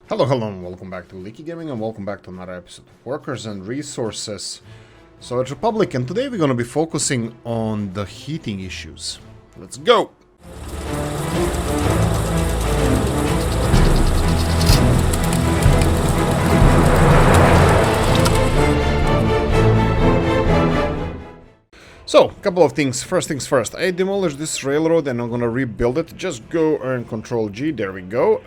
Hello, and welcome back to Leaky Gaming, and welcome back to another episode of Workers and Resources. So it's Republic, and today we're going to be focusing on the heating issues. Let's go! So, a couple of things. First things first. I demolished this railroad and I'm gonna rebuild it. Just go earn Control G. There we go.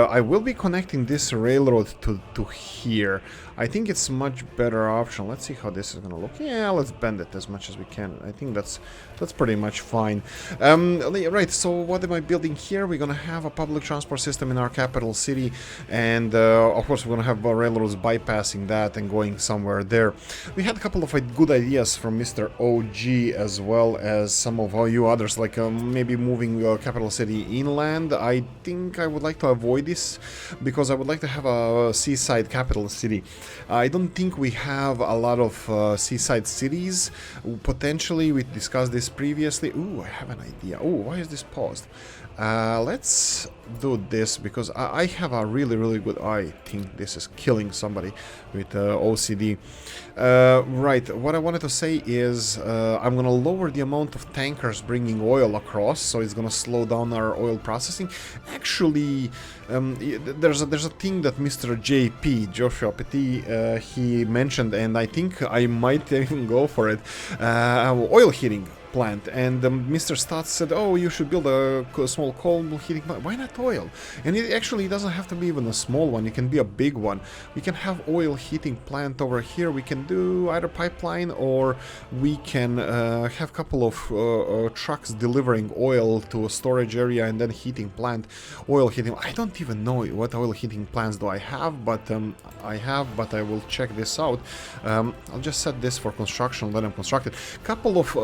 I will be connecting this railroad to here. I think it's a much better option. Let's see how this is gonna look. Yeah, let's bend it as much as we can. I think that's pretty much fine. Right, so what am I building here? We're gonna have a public transport system in our capital city, and of course we're gonna have railroads bypassing that and going somewhere there. We had a couple of good ideas from Mr. OG, as well as some of you others, like maybe moving capital city inland. I think I would like to avoid this because I would like to have a seaside capital city. I don't think we have a lot of seaside cities. Potentially, we discussed this previously. Ooh, I have an idea. Ooh, why is this paused? Let's do this because I have a really good... I think this is killing somebody with OCD. Right, what I wanted to say is I'm gonna lower the amount of tankers bringing oil across, so it's gonna slow down our oil processing. Actually, there's a thing that Mr. JP, Joshua Petit, he mentioned, and I think I might even go for it. Oil heating plant, and Mr. Stotts said, oh, you should build a small coal heating plant. Why not oil? And it actually doesn't have to be even a small one, it can be a big one. We can have oil heating plant over here. We can do either pipeline, or we can have a couple of trucks delivering oil to a storage area and then heating plant. Oil heating, I don't even know what oil heating plants do I have, but I will check this out. I'll just set this for construction, let them construct it. Couple of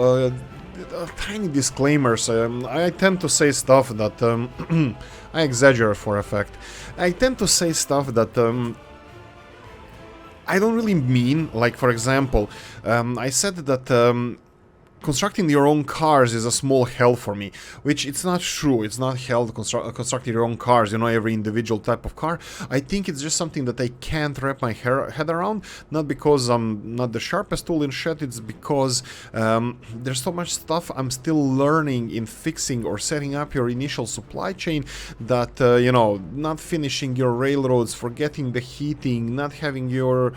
tiny disclaimers. I tend to say stuff that I exaggerate for effect. I tend to say stuff that I don't really mean. Like, for example, I said that constructing your own cars is a small hell for me, which it's not true. It's not hell constructing your own cars, you know, every individual type of car. I think it's just something that I can't wrap my head around, not because I'm not the sharpest tool in shit, it's because there's so much stuff I'm still learning in fixing or setting up your initial supply chain that, you know, not finishing your railroads, forgetting the heating, not having your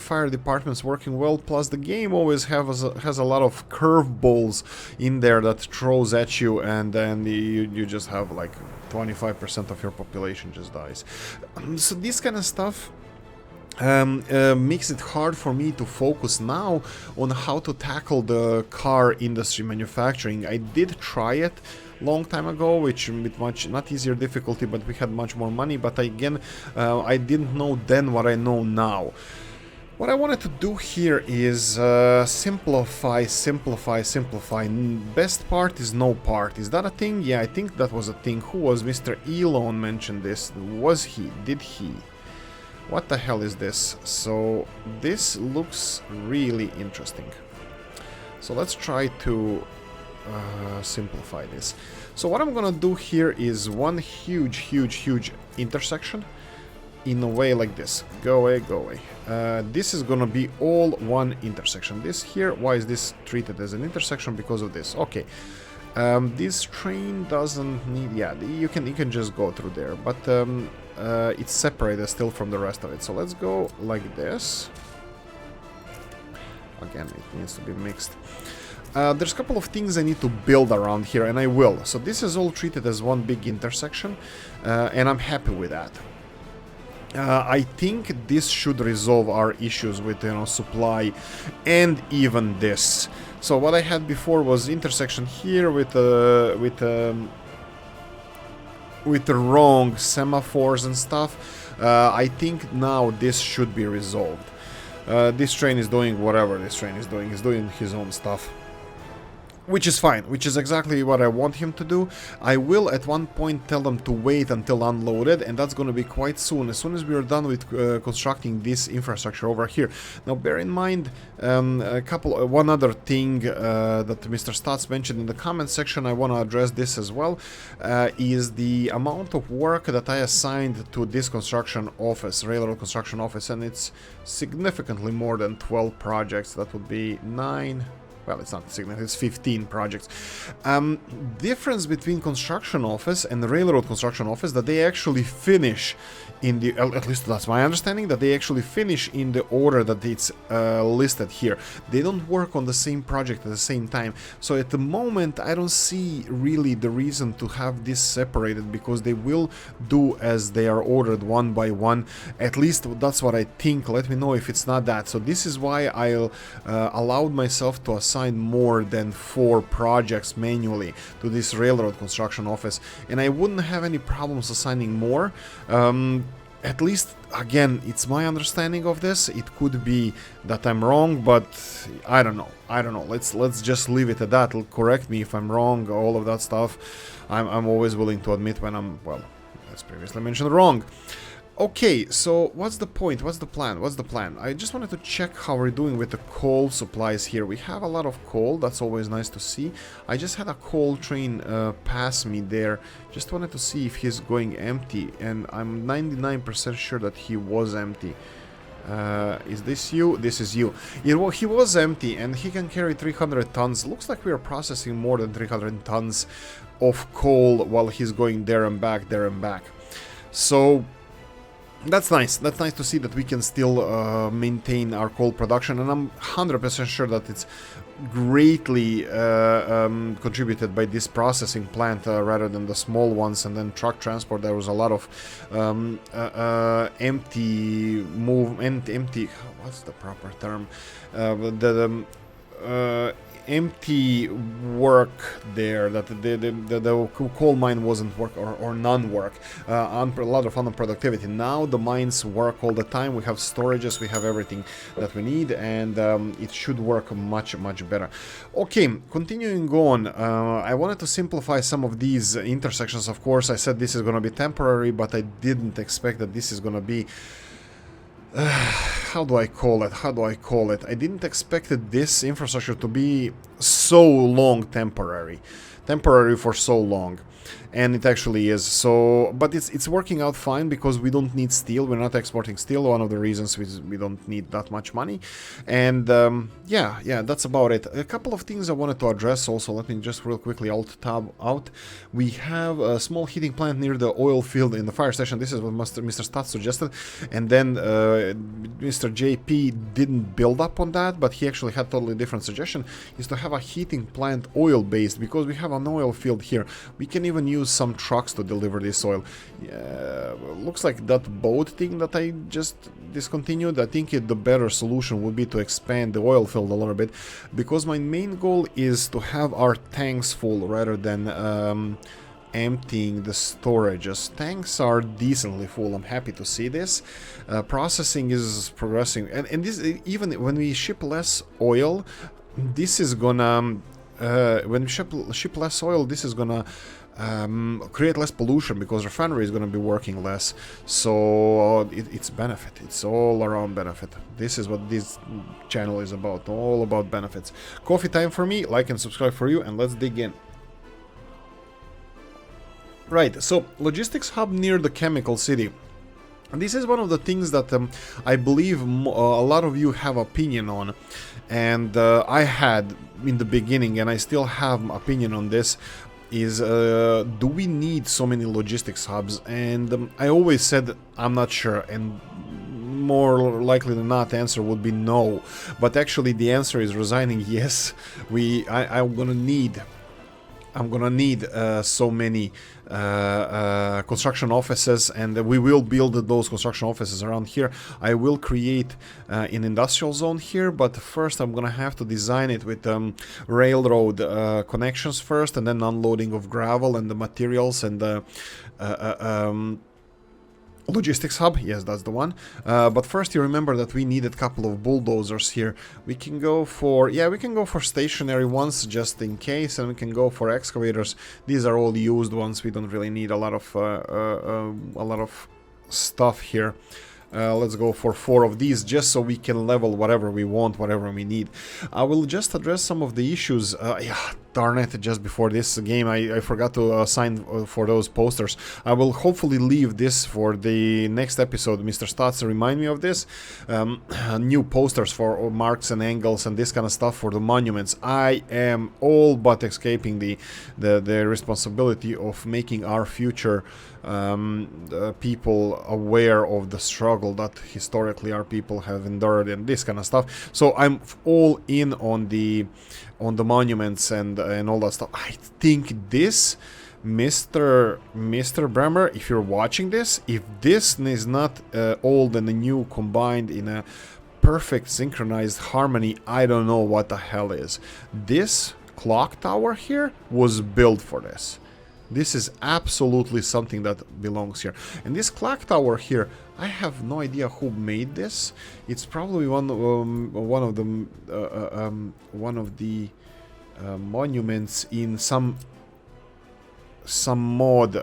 fire departments working well, plus the game always has a lot of curveballs in there that throws at you, and then you just have like 25% of your population just dies. So this kind of stuff makes it hard for me to focus now on how to tackle the car industry manufacturing. I did try it long time ago, which with much not easier difficulty, but we had much more money. But again, I didn't know then what I know now. What I wanted to do here is simplify. Best part is no part. Is that a thing? Yeah, I think that was a thing. Who was Mr. Elon mentioned this? Was he? Did he? What the hell is this? So this looks really interesting. So let's try to simplify this. So what I'm gonna do here is one huge intersection in a way like this. Go away. This is gonna be all one intersection. This here, why is this treated as an intersection? Because of this. Okay. This train doesn't need... yeah, you can just go through there, but it's separated still from the rest of it. So let's go like this. Again, it needs to be mixed. There's a couple of things I need to build around here, and I will. So this is all treated as one big intersection, and I'm happy with that. I think this should resolve our issues with, you know, supply and even this. So what I had before was intersection here with the wrong semaphores and stuff. I think now this should be resolved. This train is doing whatever this train is doing. He's doing his own stuff. Which is fine, which is exactly what I want him to do. I will at one point tell them to wait until unloaded, and that's going to be quite soon, as soon as we are done with constructing this infrastructure over here. Now bear in mind one other thing that Mr. Stats mentioned in the comment section. I want to address this as well, is the amount of work that I assigned to this construction office, railroad construction office, and it's significantly more than 12 projects. That would be 9... Well, it's not significant, it's 15 projects. Difference between construction office and the railroad construction office, that they actually finish in the, at least that's my understanding, that they actually finish in the order that it's listed here. They don't work on the same project at the same time. So at the moment, I don't see really the reason to have this separated, because they will do as they are ordered one by one. At least that's what I think. Let me know if it's not that. So this is why I allowed myself to assign more than 4 projects manually to this railroad construction office, and I wouldn't have any problems assigning more. At least, again, it's my understanding of this. It could be that I'm wrong, but I don't know. Let's just leave it at that. Correct me if I'm wrong, all of that stuff. I'm always willing to admit when I'm, well, as previously mentioned, wrong. Okay, so what's the point? What's the plan? I just wanted to check how we're doing with the coal supplies here. We have a lot of coal. That's always nice to see. I just had a coal train pass me there. Just wanted to see if he's going empty, and I'm 99% sure that he was empty. Is this you? This is you. He was empty, and he can carry 300 tons. Looks like we are processing more than 300 tons of coal while he's going there and back, there and back. So that's nice. That's nice to see that we can still maintain our coal production, and I'm 100% sure that it's greatly contributed by this processing plant rather than the small ones. And then truck transport, there was a lot of empty what's the proper term? Empty work there, that the coal mine wasn't work or non-work, a lot of unproductivity. Now the mines work all the time. We have storages, we have everything that we need, and it should work much better. Okay, continuing on, I wanted to simplify some of these intersections. Of course, I said this is going to be temporary, but I didn't expect that this is going to be how do I call it? I didn't expect this infrastructure to be so long temporary for so long. And it actually is. So, but it's working out fine, because we don't need steel. We're not exporting steel. One of the reasons we don't need that much money. And yeah, that's about it. A couple of things I wanted to address also. Let me just real quickly alt tab out. We have a small heating plant near the oil field in the fire station. This is what Mr. Stats suggested. And then Mr. JP didn't build up on that, but he actually had totally different suggestion, is to have a heating plant oil based, because we have an oil field here. We can even use some trucks to deliver this oil. Looks like that boat thing that I just discontinued. I think the better solution would be to expand the oil field a little bit, because my main goal is to have our tanks full rather than emptying the storages. Tanks are decently full. I'm happy to see this. Processing is progressing, and this, even when we ship less oil, this is gonna when we ship less oil, this is gonna create less pollution, because refinery is going to be working less. So it's benefit. It's all around benefit. This is what this channel is about. All about benefits. Coffee time for me. Like and subscribe for you, and let's dig in. Right, so logistics hub near the chemical city. And this is one of the things that I believe a lot of you have opinion on, and I had in the beginning, and I still have opinion on this, is do we need so many logistics hubs? And I always said I'm not sure, and more likely than not the answer would be no. But actually the answer is resigning yes. I'm gonna need so many construction offices, and we will build those construction offices around here. I will create an industrial zone here, but first I'm gonna have to design it with railroad connections first, and then unloading of gravel and the materials, and Logistics hub, yes, that's the one. But first, you remember that we needed a couple of bulldozers here. We can go for, yeah, we can go for stationary ones just in case, and we can go for excavators. These are all used ones. We don't really need a lot of stuff here. Let's go for 4 of these just so we can level whatever we want, whatever we need. I will just address some of the issues. Yeah, darn it, just before this game I forgot to sign for those posters. I will hopefully leave this for the next episode. Mr. Stats, remind me of this. New posters for marks and angles and this kind of stuff for the monuments. I am all but escaping the responsibility of making our future people aware of the struggle that historically our people have endured and this kind of stuff. So I'm all in on the monuments and all that stuff. I think this, Mr. Bremer, if you're watching this, if this is not old and new combined in a perfect synchronized harmony, I don't know what the hell is. This clock tower here was built for this. This is absolutely something that belongs here. And this clock tower here, I have no idea who made this. It's probably one of the monuments in some mod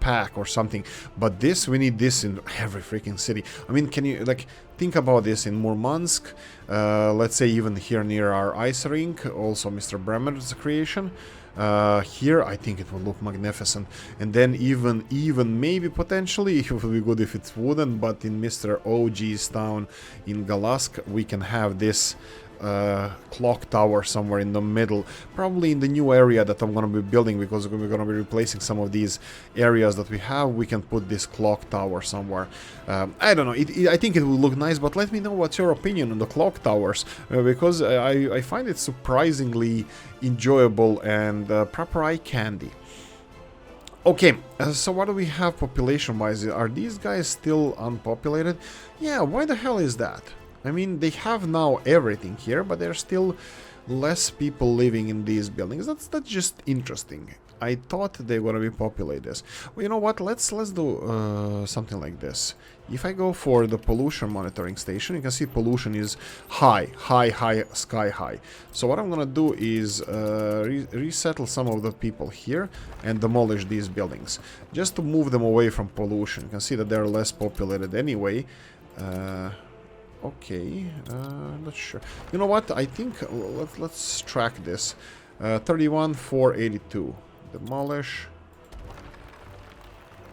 pack or something. But this, we need this in every freaking city. I mean, can you like think about this in Murmansk? Let's say even here near our ice rink, also Mr. Bremer's creation. Here I think it will look magnificent, and then even maybe potentially it would be good if it's wooden, but in Mr. OG's town in Galask we can have this clock tower somewhere in the middle, probably in the new area that I'm gonna be building, because we're gonna be replacing some of these areas that we have. We can put this clock tower somewhere. I don't know, I think it will look nice, but let me know what's your opinion on the clock towers, because I find it surprisingly enjoyable and proper eye candy. Okay, so what do we have population-wise? Are these guys still unpopulated? Yeah, why the hell is that? I mean, they have now everything here, but there's still less people living in these buildings. That's just interesting. I thought they were gonna be populated. Well, you know what? Let's do something like this. If I go for the pollution monitoring station, you can see pollution is high, sky high. So what I'm gonna do is resettle some of the people here and demolish these buildings, just to move them away from pollution. You can see that they're less populated anyway. Okay, not sure. You know what? I think let's track this. 31,482. Demolish.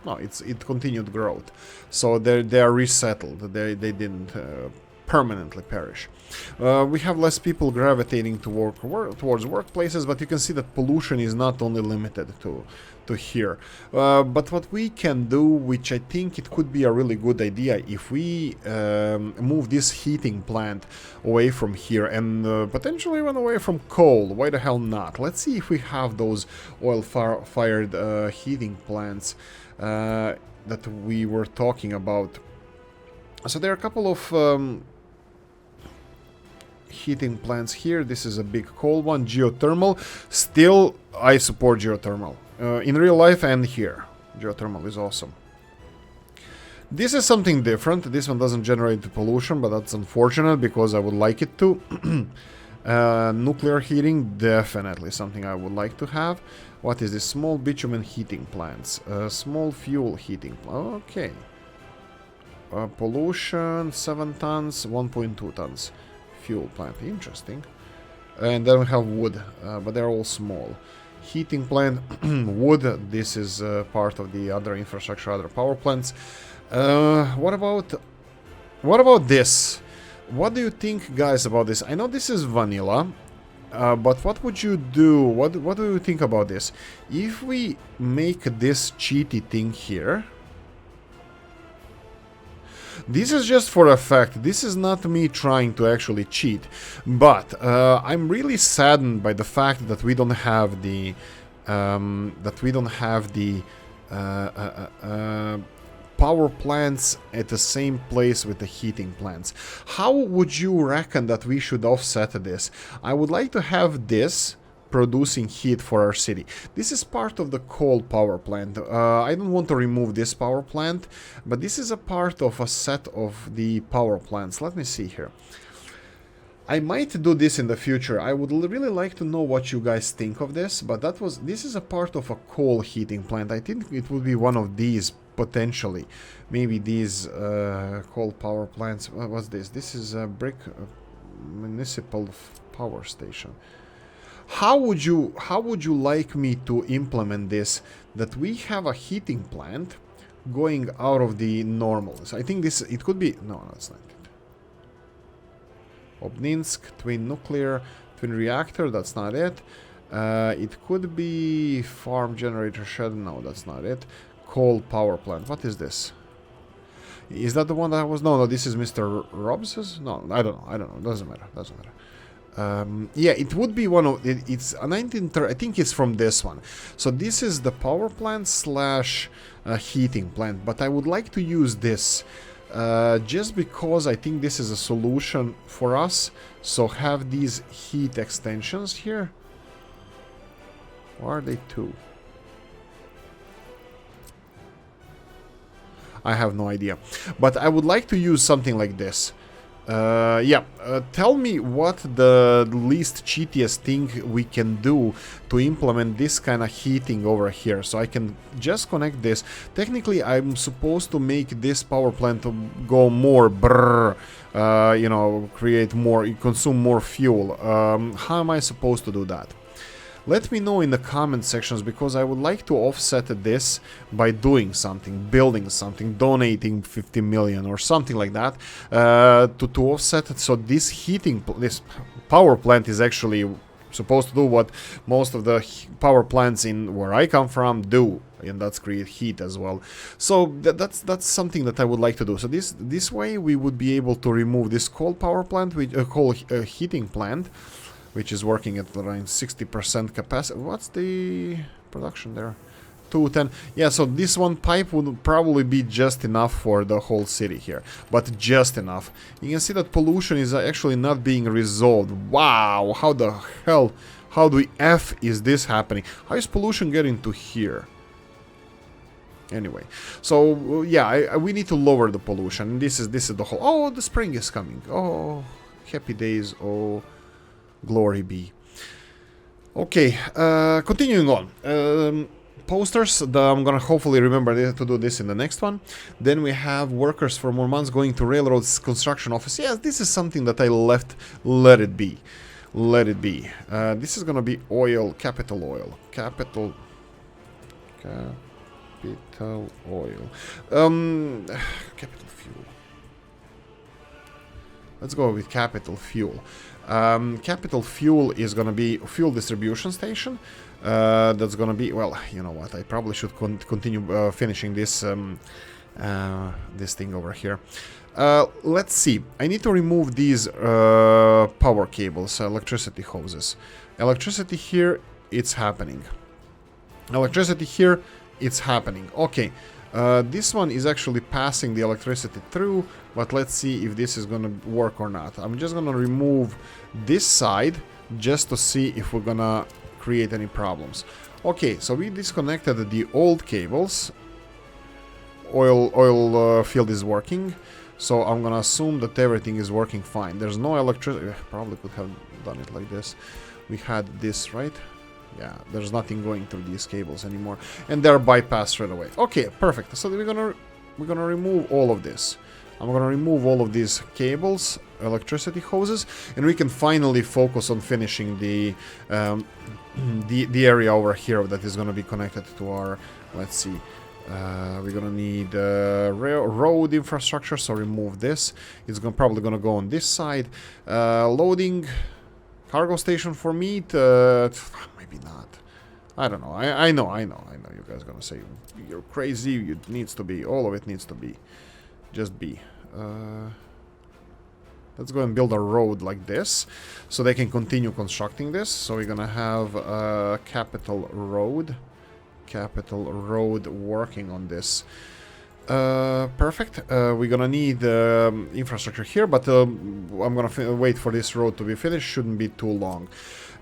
No, it continued growth. So they are resettled. They didn't permanently perish. We have less people gravitating to towards workplaces, but you can see that pollution is not only limited to here. But what we can do, which I think it could be a really good idea, if we move this heating plant away from here and potentially even away from coal. Why the hell not? Let's see if we have those oil-fired heating plants that we were talking about. So there are a couple of heating plants here. This is a big coal one, geothermal. Still, I support geothermal. In real life and here. Geothermal is awesome. This is something different. This one doesn't generate the pollution, but that's unfortunate because I would like it to. Nuclear heating, definitely something I would like to have. What is this? Small bitumen heating plants. Small fuel heating. Okay. Pollution, 7 tons, 1.2 tons. Fuel plant, interesting. And then we have wood, but they're all small. Heating plant, wood, this is part of the other infrastructure, other power plants. What about this? What do you think, guys, about this? I know this is vanilla, but what would you do? What do you think about this? If we make this cheaty thing here, this is just for effect. This is not me trying to actually cheat, but I'm really saddened by the fact that we don't have the power plants at the same place with the heating plants. How would you reckon that we should offset this? I would like to have this producing heat for our city. This is part of the coal power plant. I don't want to remove this power plant, but this is a part of a set of the power plants. Let me see here. I might do this in the future. I would really like to know what you guys think of this, but this is a part of a coal heating plant. I think it would be one of these potentially. Maybe these coal power plants. What's this? This is a brick municipal power station. How would you like me to implement this? That we have a heating plant going out of the normals. I think it could be. No, it's not. Obninsk, twin nuclear, twin reactor, that's not it. It could be farm generator shed, no, that's not it. Coal power plant, what is this? Is that the one that was, no, this is Mr. Robs's? No, I don't know, doesn't matter. Yeah, it would be one of, it's a 1930, I think it's from this one. So this is the power plant slash heating plant, but I would like to use this. Just because I think this is a solution for us. So have these heat extensions here. Or are they two? I have no idea. But I would like to use something like this. Tell me what the least cheatiest thing we can do to implement this kind of heating over here. So I can just connect this. Technically, I'm supposed to make this power plant to go more brrr, you know, create more, consume more fuel. How am I supposed to do that? Let me know in the comment sections, because I would like to offset this by doing something, building something, donating 50 million or something like that to offset it. So this this power plant is actually supposed to do what most of the power plants in where I come from do, and that's create heat as well. So that's something that I would like to do. So this way we would be able to remove this coal power plant, with coal heating plant, which is working at around 60% capacity. What's the production there? 210. Yeah, so this one pipe would probably be just enough for the whole city here. But just enough. You can see that pollution is actually not being resolved. Wow, how the hell, how the F is this happening? How is pollution getting to here? Anyway, so yeah, we need to lower the pollution. This is the whole... Oh, the spring is coming. Oh, happy days. Oh... Glory be. Okay, continuing on. Posters, I'm gonna hopefully remember to do this in the next one. Then we have workers for more months going to railroads construction office. Yes, this is something that I let it be. Let it be. This is gonna be oil, capital oil. Capital oil. Capital fuel. Let's go with capital fuel. Capital fuel is gonna be fuel distribution station. That's gonna be, well, you know what, I probably should continue finishing this this thing over here. Let's see, I need to remove these power cables, electricity hoses. Electricity here, it's happening. Electricity here, it's happening. Okay, this one is actually passing the electricity through, but let's see if this is gonna work or not. I'm just gonna remove this side just to see if we're gonna create any problems. Okay, so we disconnected the old cables. Oil field is working, so I'm gonna assume that everything is working fine. There's no electricity. Probably could have done it like this. We had this, right? Yeah, there's nothing going through these cables anymore, and they're bypassed right away. Okay, perfect. So we're gonna remove all of this. I'm gonna remove all of these cables, electricity hoses, and we can finally focus on finishing the area over here that is gonna be connected to our. Let's see. We're gonna need road infrastructure, so remove this. It's probably gonna go on this side. Loading. Cargo station for meat, maybe not. I don't know. I know. You guys are gonna say you're crazy. It needs to be. All of it needs to be. Just be. Let's go and build a road like this, so they can continue constructing this. So we're gonna have Capital Road working on this. Perfect. We're gonna need infrastructure here, but I'm gonna wait for this road to be finished. Shouldn't be too long.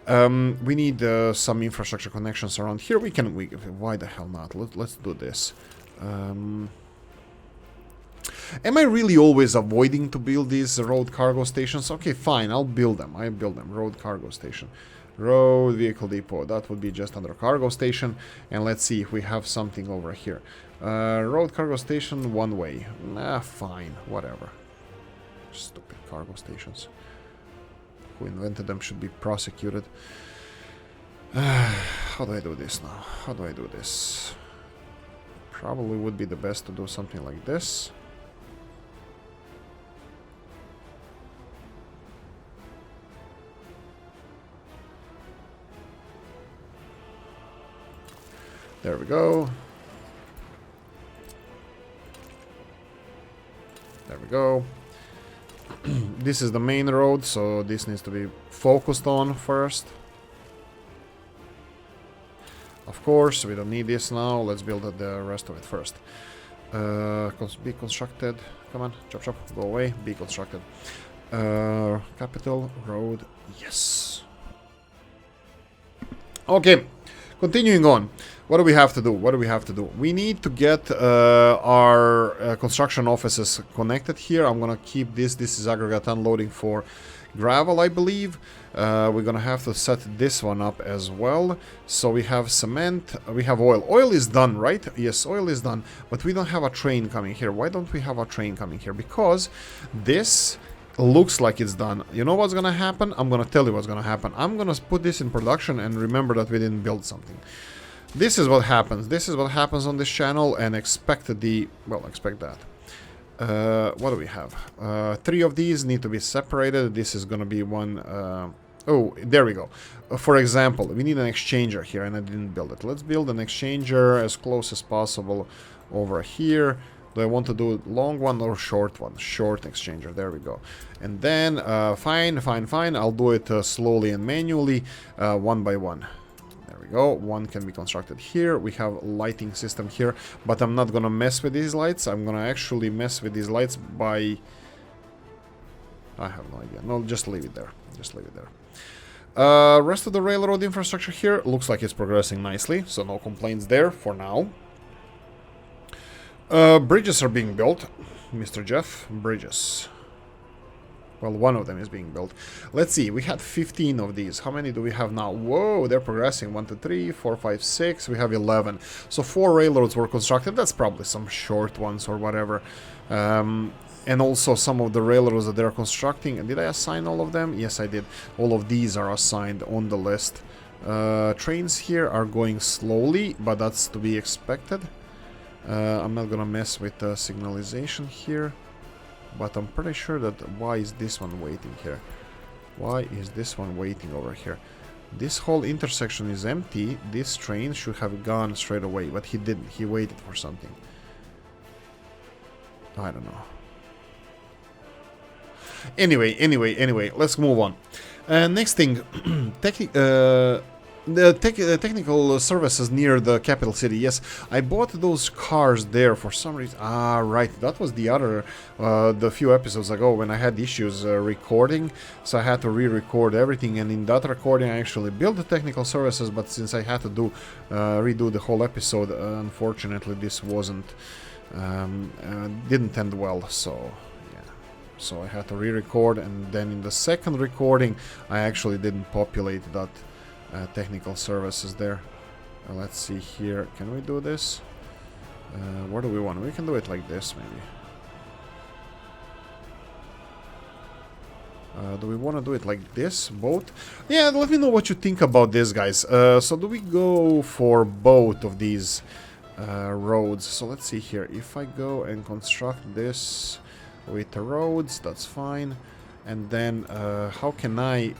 We need some infrastructure connections around here. Why the hell not? Let's do this. Am I really always avoiding to build these road cargo stations? Okay, fine, I'll build them. Road cargo station. Road vehicle depot. That would be just under cargo station. And let's see if we have something over here. Road cargo station, one way. Fine, whatever. Stupid cargo stations. Who invented them should be prosecuted. How do I do this now? How do I do this? Probably would be the best to do something like this. There we go. There we go. This is the main road, so this needs to be focused on first. Of course, we don't need this now. Let's build the rest of it first. Be constructed. Come on, chop chop, go away. Be constructed. Capital, road, yes. Okay, continuing on. What do we have to do? What do we have to do? We need to get our construction offices connected here. I'm gonna keep this. This is aggregate unloading for gravel, I believe. We're gonna have to set this one up as well. So we have cement, we have oil. Oil is done, right? Yes, oil is done. But we don't have a train coming here. Why don't we have a train coming here? Because this looks like it's done. You know what's gonna happen? I'm gonna tell you what's gonna happen. I'm gonna put this in production and remember that we didn't build something. This is what happens. This is what happens on this channel, and expect that. What do we have? 3 of these need to be separated. This is gonna be one. Oh, there we go. For example, we need an exchanger here, and I didn't build it. Let's build an exchanger as close as possible over here. Do I want to do long one or short one? Short exchanger. There we go. And then, fine. I'll do it slowly and manually, one by one. There we go. One can be constructed here. We have lighting system here, but I'm not gonna mess with these lights. I'm gonna actually mess with these lights by... I have no idea. No, just leave it there. Just leave it there. Rest of the railroad infrastructure here looks like it's progressing nicely, so no complaints there for now. Bridges are being built, Mr. Jeff. Bridges. Well, one of them is being built. Let's see, we had 15 of these. How many do we have now? Whoa, they're progressing. 1, 2, 3, 4, 5, 6. We have 11. So 4 railroads were constructed. That's probably some short ones or whatever. And also some of the railroads that they're constructing. Did I assign all of them? Yes, I did. All of these are assigned on the list. Trains here are going slowly, but that's to be expected. I'm not gonna mess with the signalization here. But I'm pretty sure that... Why is this one waiting here? Why is this one waiting over here? This whole intersection is empty. This train should have gone straight away, but he didn't. He waited for something. I don't know. Anyway, let's move on. Next thing, technical services near the capital city. Yes, I bought those cars there for some reason. Ah, right, that was the other, the few episodes ago when I had issues recording, so I had to re-record everything, and in that recording I actually built the technical services, but since I had to redo the whole episode, unfortunately this didn't end well, so... So I had to re-record, and then in the second recording I actually didn't populate that technical services there. Let's see here. Can we do this? Where do we want? We can do it like this, maybe. Do we want to do it like this? Both? Yeah, let me know what you think about this, guys. So do we go for both of these roads? So let's see here. If I go and construct this with the roads, that's fine. And then how can I,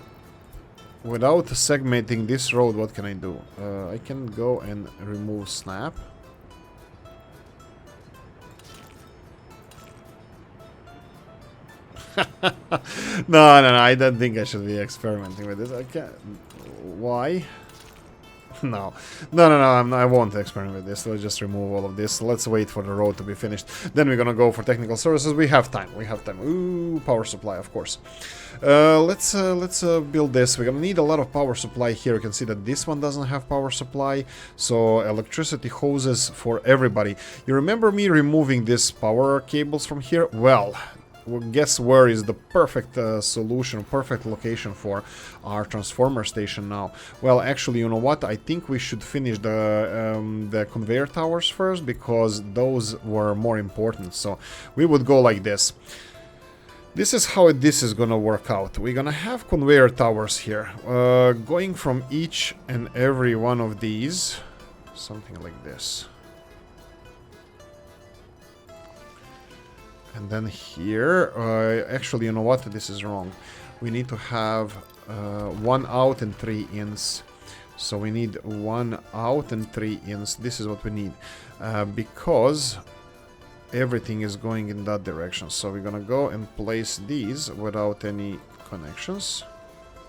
without segmenting this road, what can I do? I can go and remove snap. No, I don't think I should be experimenting with this. I can't. Why? No, no, I won't experiment with this. Let's just remove all of this. Let's wait for the road to be finished. Then we're gonna go for technical services. We have time. Ooh, power supply, of course. Let's build this. We're gonna need a lot of power supply here. You can see that this one doesn't have power supply. So electricity hoses for everybody. You remember me removing these power cables from here? Well, guess where is the perfect solution, perfect location for our transformer station now? Well, actually, you know what? I think we should finish the conveyor towers first, because those were more important. So we would go like this. This is how this is gonna work out. We're gonna have conveyor towers here, going from each and every one of these, something like this. And then here, actually, you know what? This is wrong. We need to have 1 out and 3 ins. So we need 1 out and 3 ins. This is what we need. Because everything is going in that direction. So we're gonna go and place these without any connections.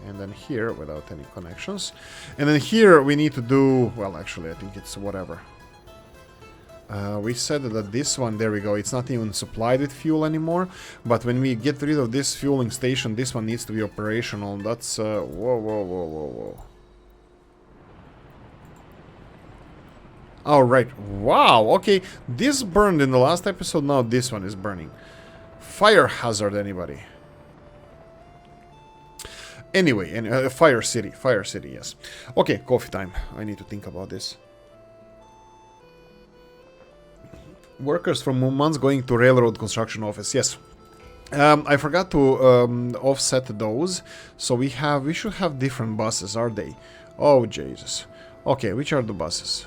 And then here without any connections. And then here we need to do... Well, actually, I think it's whatever. We said that this one, there we go, it's not even supplied with fuel anymore, but when we get rid of this fueling station, this one needs to be operational. That's whoa. Alright, wow, okay, this burned in the last episode, now this one is burning. Fire hazard, anybody? Anyway, Fire City, yes. Okay, coffee time, I need to think about this. Workers from Murmansk going to railroad construction office. Yes, I forgot to offset those. So we should have different buses, are they? Oh Jesus. Okay, which are the buses?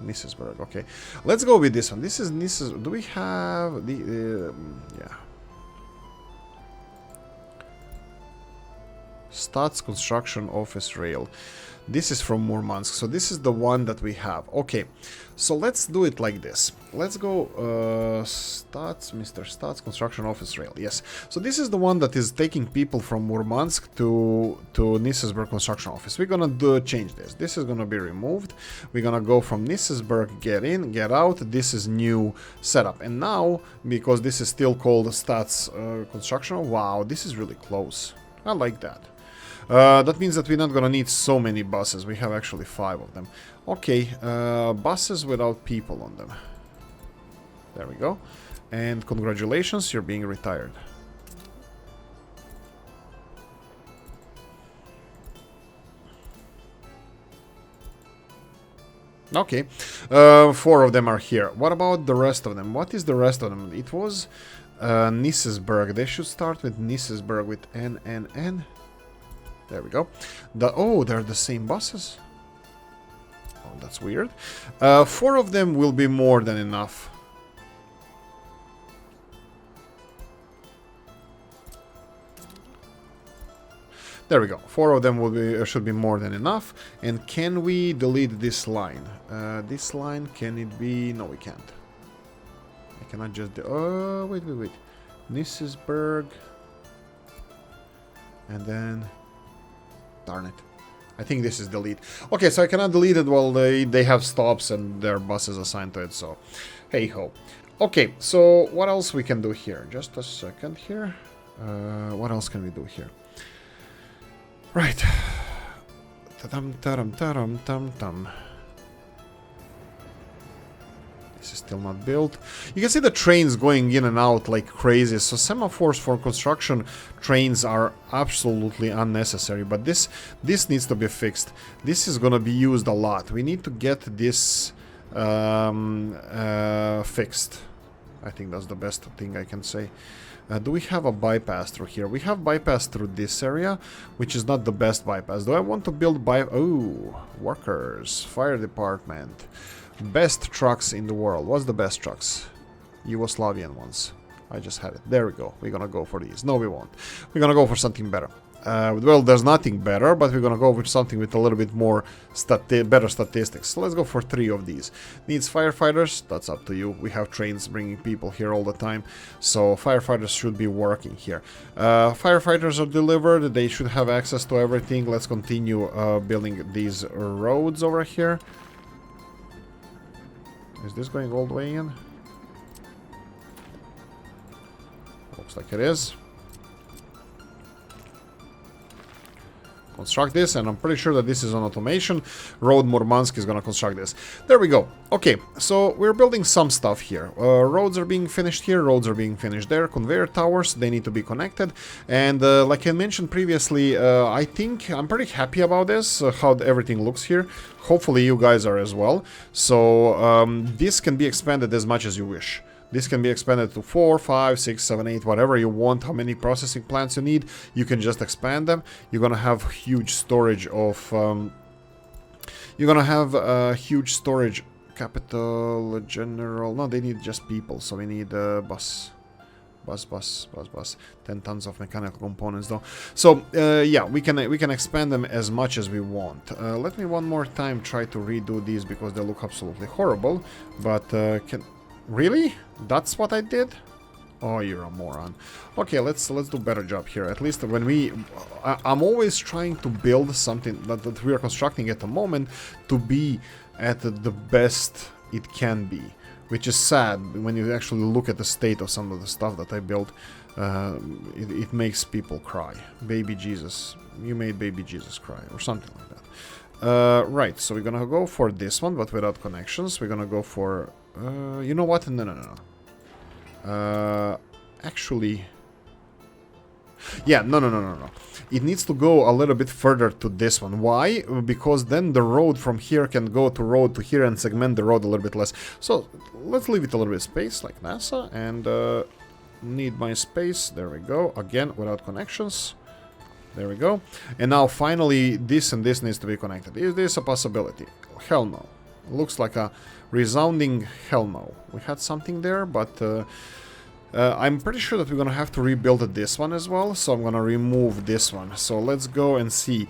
Nisesburg. Okay, let's go with this one. This is Nises. Do we have the? Yeah. Stats Construction Office Rail. This is from Murmansk, so this is the one that we have. Okay, so let's do it like this. Let's go Mr. Stats Construction Office Rail. Yes, so this is the one that is taking people from Murmansk to Nisesburg Construction Office. We're gonna change this. This is gonna be removed. We're gonna go from Nisesburg, get in, get out. This is new setup. And now, because this is still called Stats Construction, wow, this is really close. I like that. That means that we're not gonna need so many buses. We have actually 5 of them. Okay, buses without people on them. There we go. And congratulations, you're being retired. Okay, 4 of them are here. What about the rest of them? What is the rest of them? It was Nisesburg. They should start with Nisesburg with N. There we go. Oh, they're the same buses? Oh, that's weird. 4 of them will be more than enough. There we go. 4 of them will be should be more than enough. And can we delete this line? This line, can it be? No, we can't. I cannot just do... Oh, wait. Nisesburg. And then... Darn it. I think this is delete. Okay, so I cannot delete it while they have stops and their buses assigned to it, so... Hey ho. Okay, so what else we can do here? Just a second here. What else can we do here? Right. Ta-dum. This is still not built. You can see the trains going in and out like crazy. So semaphores for construction trains are absolutely unnecessary. But this needs to be fixed. This is gonna be used a lot. We need to get this fixed. I think that's the best thing I can say. Do we have a bypass through here? We have bypass through this area, which is not the best bypass. Do I want to build Oh, workers, fire department. Best trucks in the world. What's the best trucks? Yugoslavian ones. I just had it. There we go. We're gonna go for these. No, we won't. We're gonna go for something better. Well, there's nothing better, but we're gonna go with something with a little bit more better statistics. So let's go for 3 of these. Needs firefighters, that's up to you. We have trains bringing people here all the time, so firefighters should be working here. Firefighters are delivered, they should have access to everything. Let's continue building these roads over here. Is this going all the way in? Looks like it is. Construct this, and I'm pretty sure that this is on automation. Road Murmansk is gonna construct this. There we go. Okay, so we're building some stuff here. Roads are being finished here, roads are being finished there. Conveyor towers, they need to be connected. And like I mentioned previously, I think I'm pretty happy about this, how everything looks here. Hopefully you guys are as well. So this can be expanded as much as you wish. This can be expanded to 4, 5, 6, 7, 8, whatever you want, how many processing plants you need. You can just expand them. You're gonna have huge storage of... you're gonna have huge storage. Capital, general... No, they need just people, so we need bus. 10 tons of mechanical components though. So, yeah, we can expand them as much as we want. Let me one more time try to redo these because they look absolutely horrible. But, Really? That's what I did? Oh, you're a moron. Okay, let's do a better job here. At least when I'm always trying to build something that we are constructing at the moment to be at the best it can be. Which is sad when you actually look at the state of some of the stuff that I built. It makes people cry. Baby Jesus. You made baby Jesus cry or something like that. Right, so we're gonna go for this one, but without connections. We're gonna go for... you know what? No. Actually... Yeah, no. It needs to go a little bit further to this one. Why? Because then the road from here can go to road to here and segment the road a little bit less. So, let's leave it a little bit space, like NASA, and need my space. There we go. Again, without connections. There we go. And now, finally, this and this needs to be connected. Is this a possibility? Hell no. Looks like a resounding hell no. We had something there, but I'm pretty sure that we're gonna have to rebuild this one as well, so I'm gonna remove this one. So let's go and see.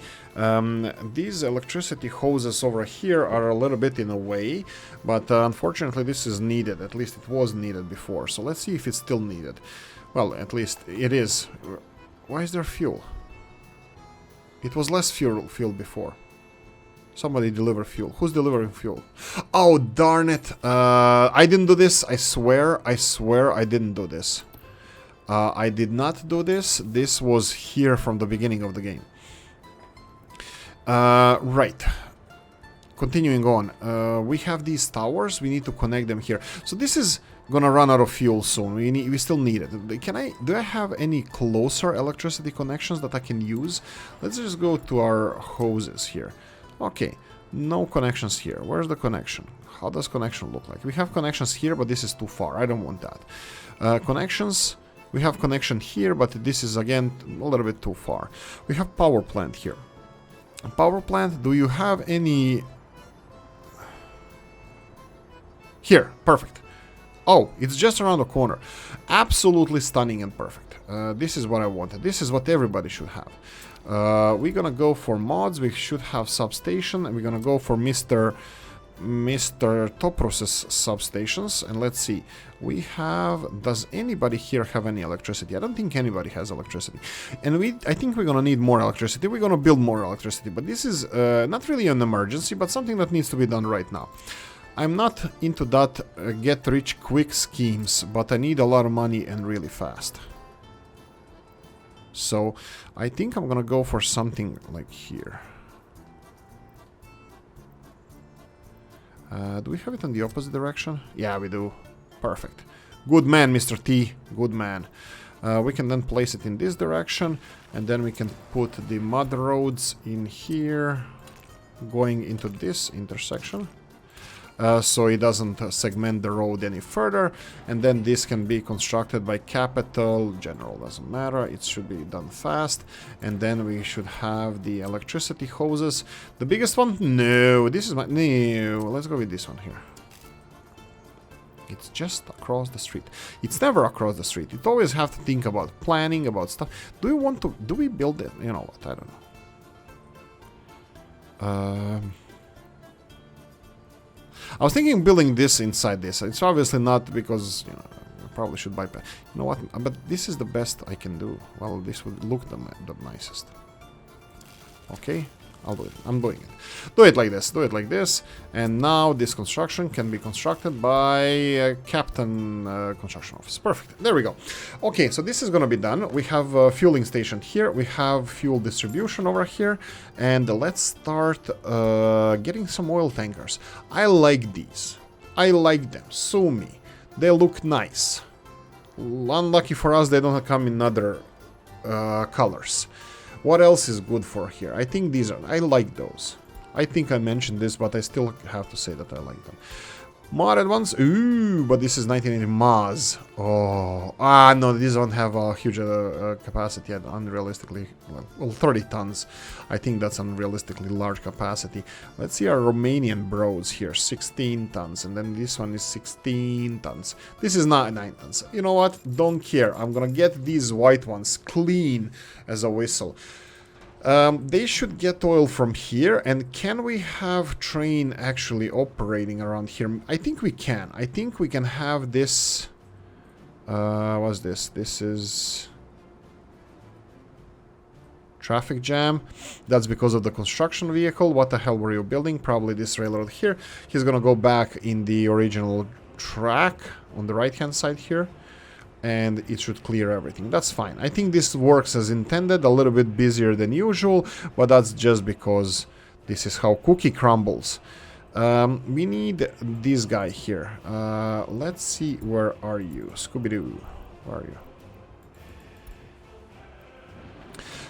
These electricity hoses over here are a little bit in the way, but unfortunately this is needed. At least it was needed before, so let's see if it's still needed. Well, at least it is. Why is there fuel? It was less fuel before. Somebody deliver fuel. Who's delivering fuel? Oh, darn it. I didn't do this. I swear I didn't do this. I did not do this. This was here from the beginning of the game. Right. Continuing on. We have these towers. We need to connect them here. So this is gonna run out of fuel soon. We still need it. Do I have any closer electricity connections that I can use? Let's just go to our hoses here. Okay, no connections here. Where's the connection? How does connection look like? We have connections here, but this is too far. I don't want that. Connections, we have connection here, but this is, again, a little bit too far. We have power plant here. Power plant, do you have any... Here, perfect. Oh, it's just around the corner. Absolutely stunning and perfect. This is what I wanted. This is what everybody should have. We're gonna go for mods. We should have substation, and we're gonna go for Mr. Top Process substations. And let's see. We have... Does anybody here have any electricity? I don't think anybody has electricity. And I think we're gonna need more electricity. We're gonna build more electricity. But this is not really an emergency, but something that needs to be done right now. I'm not into that get-rich-quick schemes, but I need a lot of money and really fast. So, I think I'm gonna go for something like here. Do we have it in the opposite direction? Yeah, we do. Perfect. Good man, Mr. T. Good man. We can then place it in this direction, and then we can put the mud roads in here, going into this intersection. So it doesn't segment the road any further, and then this can be constructed by capital. General doesn't matter, it should be done fast. And then we should have the electricity hoses. The biggest one? No, this is my... No, let's go with this one here. It's just across the street. It's never across the street. You always have to think about planning, about stuff. Do we want to... Do we build it? You know what? I don't know. I was thinking building this inside this. It's obviously not because, you know, I probably should bypass. You know what? But this is the best I can do. Well, this would look the nicest. Okay. I'll do it. I'm doing it. Do it like this. Do it like this. And now this construction can be constructed by Captain Construction Office. Perfect. There we go. Okay, so this is going to be done. We have a fueling station here. We have fuel distribution over here. And let's start getting some oil tankers. I like these. I like them. Sue me. They look nice. Unlucky for us, they don't come in other colors. What else is good for here? I think these are... I like those. I think I mentioned this, but I still have to say that I like them. Modded ones? Ooh, but this is 1980 Maz. Oh, no, these don't have a huge capacity yet, unrealistically. Well, 30 tons. I think that's unrealistically large capacity. Let's see our Romanian bros here, 16 tons. And then this one is 16 tons. This is not 9 tons. You know what? Don't care. I'm gonna get these white ones clean as a whistle. They should get oil from here, and can we have train actually operating around here? I think we can. I think we can have this... what's this? This is... traffic jam. That's because of the construction vehicle. What the hell were you building? Probably this railroad here. He's gonna go back in the original track on the right-hand side here. And it should clear everything. That's fine. I think this works as intended, a little bit busier than usual, but that's just because this is how cookie crumbles. We need this guy here. Let's see, where are you? Scooby-Doo, where are you?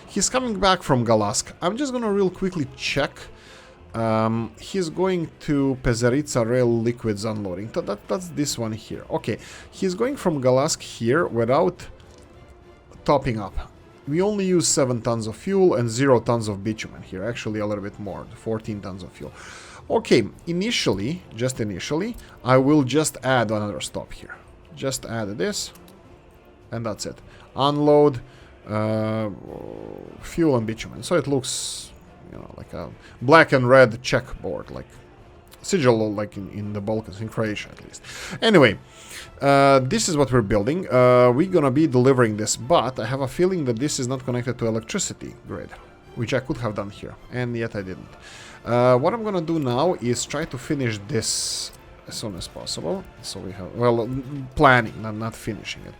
He's coming back from Galask. I'm just gonna real quickly check. He's going to Pezerica Rail Liquids Unloading. That's this one here. Okay, he's going from Galask here without topping up. We only use 7 tons of fuel and 0 tons of bitumen here. Actually, a little bit more, 14 tons of fuel. Okay, initially, just initially, I will just add another stop here. Just add this, and that's it. Unload fuel and bitumen. So it looks... you know, like a black and red checkboard, like sigil, like in the Balkans, in Croatia at least. Anyway, this is what we're building. We're gonna be delivering this, but I have a feeling that this is not connected to electricity grid, which I could have done here, and yet I didn't. What I'm gonna do now is try to finish this as soon as possible. So we have, well, planning, not finishing it.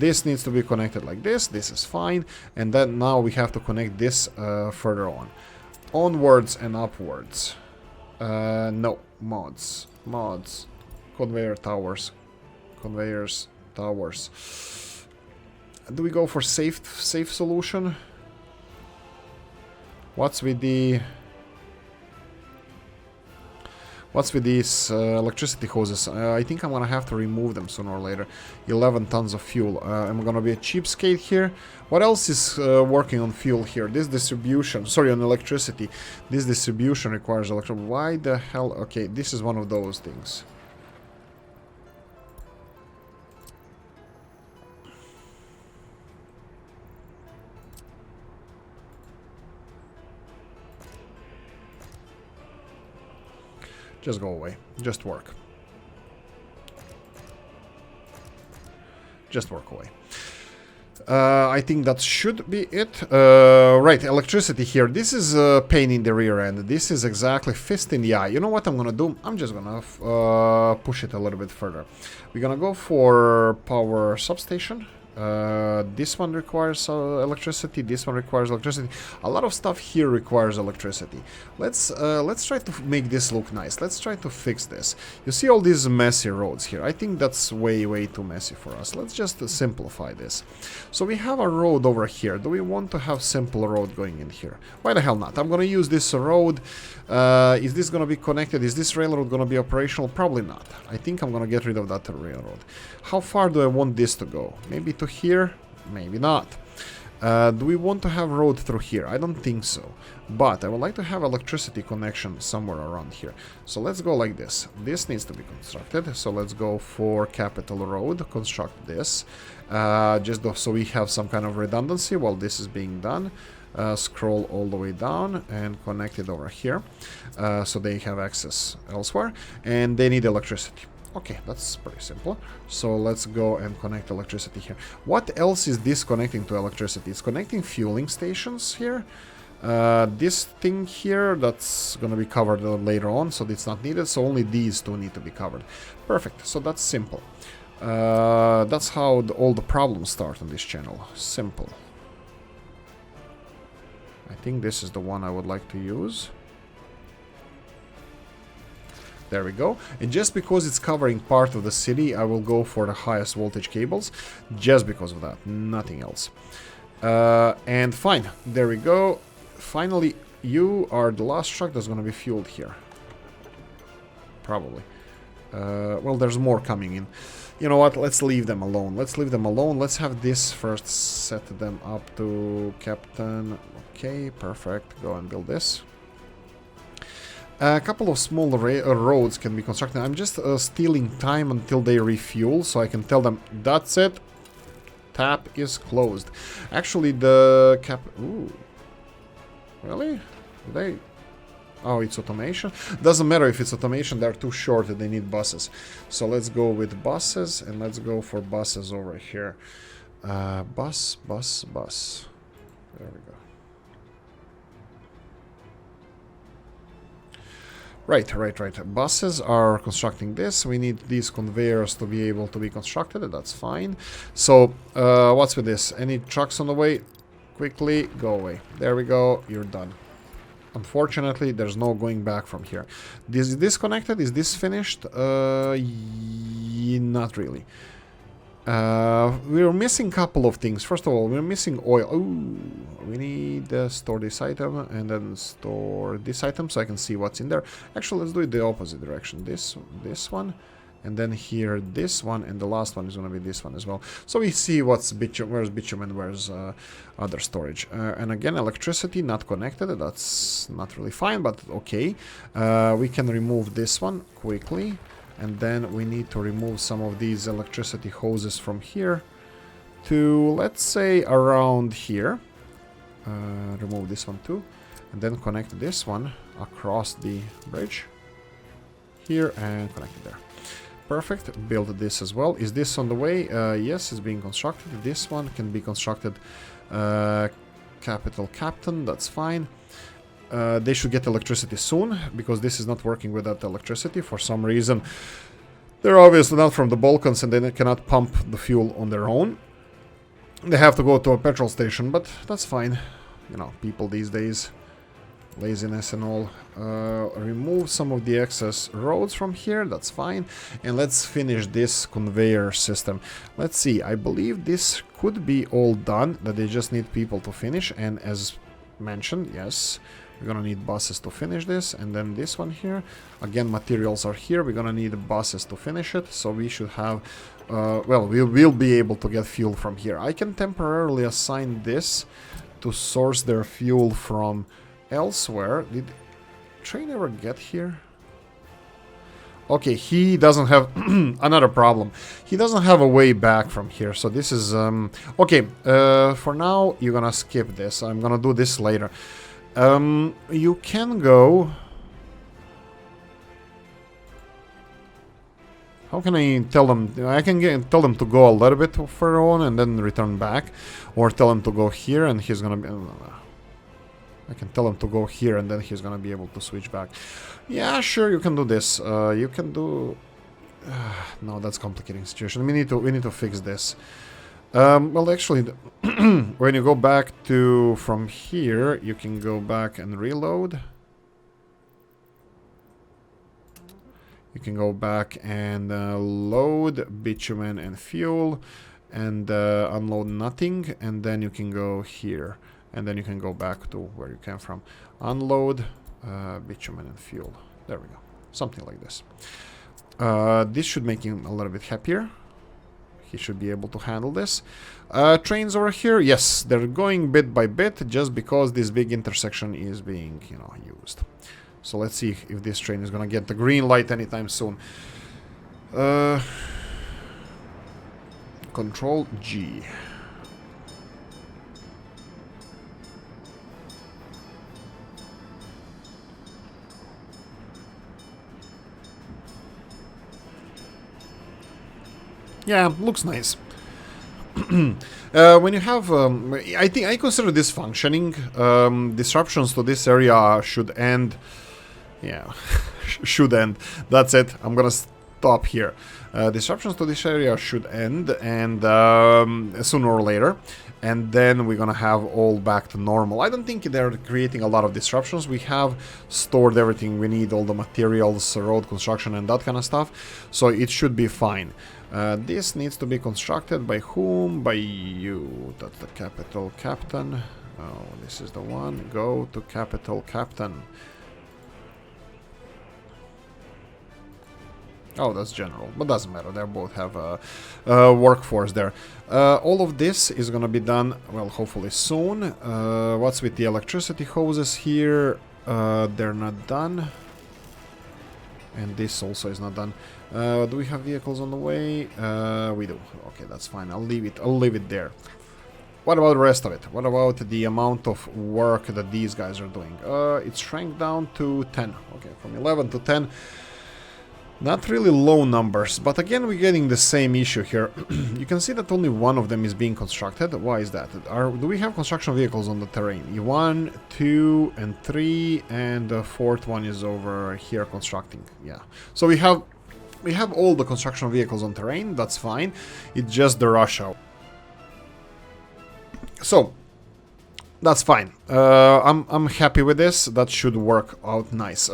This needs to be connected like this. This is fine, and then now we have to connect this further on. Onwards and upwards. No. Mods. Conveyor towers. Conveyors. Towers. Do we go for safe solution? What's with the... What's with these electricity hoses? I think I'm gonna have to remove them sooner or later. 11 tons of fuel. I'm gonna be a cheapskate here. What else is working on fuel here? This distribution, sorry, on electricity. This distribution requires electricity. Why the hell? Okay, this is one of those things. Just go away. Just work. Just work away. I think that should be it. Right, electricity here. This is a pain in the rear end. This is exactly fist in the eye. You know what I'm gonna do? I'm just gonna push it a little bit further. We're gonna go for power substation. This one requires electricity. This one requires electricity. A lot of stuff here requires electricity. Let's try to make this look nice. Let's try to fix this. You see all these messy roads here. I think that's way too messy for us. Let's just simplify this. So we have a road over here. Do we want to have simple road going in here? Why the hell not? I'm gonna use this road. Is this gonna be connected? Is this railroad gonna be operational? Probably not. I think I'm gonna get rid of that railroad. How far do I want this to go? Maybe to here? Maybe not. Do we want to have road through here? I don't think so. But I would like to have electricity connection somewhere around here. So let's go like this. This needs to be constructed. So let's go for Capital Road. Construct this. So we have some kind of redundancy while this is being done. Scroll all the way down and connect it over here. So they have access elsewhere. And they need electricity. Okay, that's pretty simple. So let's go and connect electricity here. What else is this connecting to electricity? It's connecting fueling stations here. This thing here, that's going to be covered later on, so it's not needed. So only these two need to be covered. Perfect. So that's simple. That's how all the problems start on this channel. Simple. I think this is the one I would like to use. There we go. And just because it's covering part of the city, I will go for the highest voltage cables. Just because of that. Nothing else. And fine. There we go. Finally, you are the last truck that's going to be fueled here. Probably. Well, there's more coming in. You know what? Let's leave them alone. Let's leave them alone. Let's have this first set them up to Captain. Okay, perfect. Go and build this. A couple of small roads can be constructed. I'm just stealing time until they refuel, so I can tell them, that's it. Tap is closed. Actually, the Ooh. Really? They... Oh, it's automation? Doesn't matter if it's automation, they're too short and they need buses. So let's go with buses, and let's go for buses over here. Bus. There we go. Right. Buses are constructing this. We need these conveyors to be able to be constructed. That's fine. So, what's with this? Any trucks on the way? Quickly, go away. There we go. You're done. Unfortunately, there's no going back from here. Is this connected? Is this finished? Not really. We're missing a couple of things. First of all, we're missing oil. Ooh, we need to store this item and then store this item so I can see what's in there. Actually, let's do it the opposite direction. This one, and then here this one, and the last one is going to be this one as well. So we see what's bitumen, where's bitumen, where's other storage. And again, electricity not connected. That's not really fine, but okay. We can remove this one quickly. And then we need to remove some of these electricity hoses from here to, let's say, around here. Remove this one too. And then connect this one across the bridge here and connect it there. Perfect. Build this as well. Is this on the way? Yes, it's being constructed. This one can be constructed. Capital Captain, that's fine. They should get electricity soon, because this is not working without electricity for some reason. They're obviously not from the Balkans and they cannot pump the fuel on their own. They have to go to a petrol station, but that's fine. You know, people these days, laziness and all. Remove some of the excess roads from here, that's fine. And let's finish this conveyor system. Let's see, I believe this could be all done, that they just need people to finish. And as mentioned, yes, we're gonna need buses to finish this, and then this one here. Again, materials are here. We're gonna need buses to finish it, so we should have... well, we'll be able to get fuel from here. I can temporarily assign this to source their fuel from elsewhere. Did train ever get here? Okay, he doesn't have... another problem. He doesn't have a way back from here, so this is... okay, for now, you're gonna skip this. I'm gonna do this later. You can go... How can I tell them? I can tell them to go a little bit further on and then return back. Or tell him to go here and he's gonna be... I can tell him to go here and then he's gonna be able to switch back. Yeah, sure, you can do this. You can do... no, that's complicating situation. We need to fix this. Well, actually, when you go back to from here, you can go back and reload. You can go back and load bitumen and fuel and unload nothing, and then you can go here, and then you can go back to where you came from. Unload bitumen and fuel. There we go. Something like this. This should make him a little bit happier. he should be able to handle this. Trains over here, yes, they're going bit by bit just because this big intersection is being, you know, used. So let's see if this train is gonna get the green light anytime soon. Control G. Yeah, looks nice. When you have, I think I consider this functioning. Disruptions to this area should end. Yeah, should end. That's it. I'm gonna stop here. Disruptions to this area should end, and sooner or later, and then we're gonna have all back to normal. I don't think they're creating a lot of disruptions. We have stored everything we need, all the materials, road construction, and that kind of stuff, so it should be fine. This needs to be constructed by whom? By you. That's the capital captain. Oh, this is the one. Go to capital captain. Oh, that's general, but doesn't matter. They both have a workforce there. All of this is gonna be done, well, hopefully soon. What's with the electricity hoses here? They're not done. And this also is not done. Do we have vehicles on the way? We do. Okay, that's fine. I'll leave it there. What about the rest of it? What about the amount of work that these guys are doing? It shrank down to 10. Okay, from 11 to 10. Not really low numbers, but again we're getting the same issue here. You can see that only one of them is being constructed. Why is that? Do we have construction vehicles on the terrain? 1, 2, and 3, and the fourth one is over here constructing. Yeah. So we have all the construction vehicles on terrain. That's fine. It's just the rush hour. So that's fine. I'm happy with this. That should work out nice.